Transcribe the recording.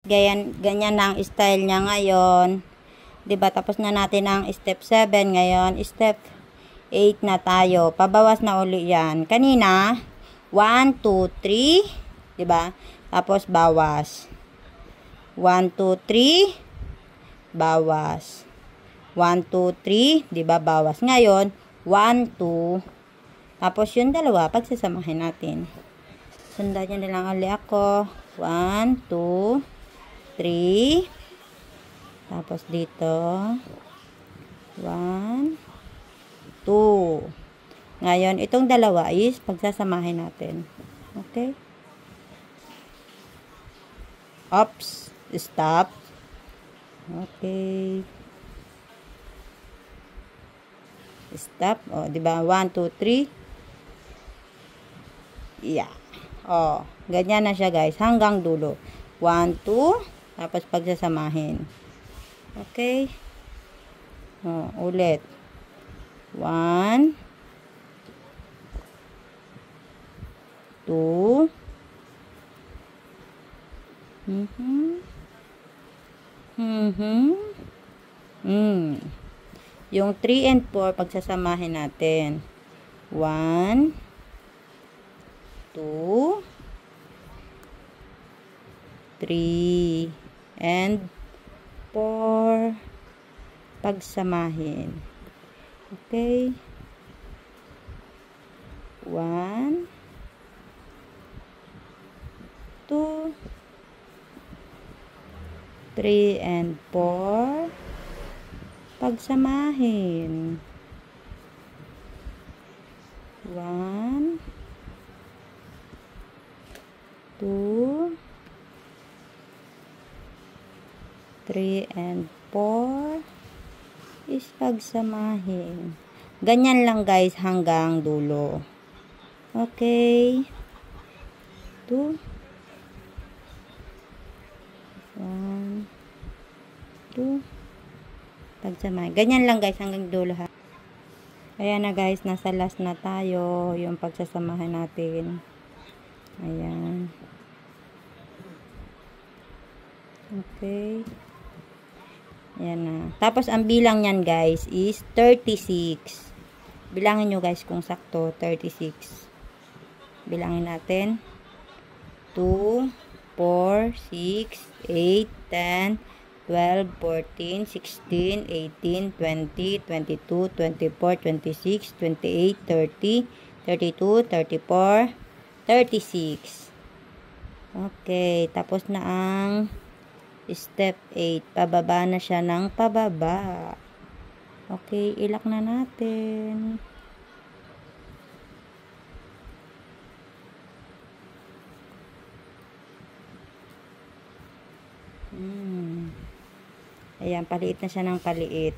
Ganyan na ang style niya ngayon. 'Di ba? Tapos na natin ang step 7. Ngayon, step 8 na tayo. Pabawas na uli yan. Kanina, 1, 2, 3. 'Di ba? Tapos, bawas. 1, 2, 3. Bawas. 1, 2, 3. 'Di ba? Bawas. Ngayon, 1, 2. Tapos, yung dalawa, pagsasamahin natin. Sundan nyo na lang ulit ako. 1, 2, 3. Tapos dito. 1, 2. Ngayon, itong dalawa is pagsasamahin natin. Okay? Oops. Stop. Okay. Stop. O, diba? 1, 2, 3. Yeah. O, ganyan na siya guys. Hanggang dulo. 1, 2. Tapos pagsasamahin. Okay. O, ulit. 1, 2. Yung 3 and 4 pagsasamahin natin. 1, 2, 3, and 4 pagsamahin. Okay. 1, 2, 3, and 4 pagsamahin. 1, 2, 3, and 4 is pagsamahin. Ganyan lang guys hanggang dulo. Okay. 2, 1, 2, pagsamahin. Ganyan lang guys hanggang dulo ha. Ayan na guys, nasa last na tayo. Yung pagsasamahin natin. Ayan. Okay. Ayan na. Tapos, ang bilang nyan guys is 36. Bilangin nyo guys kung sakto. 36. Bilangin natin. 2, 4, 6, 8, 10, 12, 14, 16, 18, 20, 22, 24, 26, 28, 30, 32, 34, 36. Okay. Tapos na ang step 8. Pababa na siya ng pababa. Okay. Ilak na natin. Ayan. Paliit na siya ng paliit.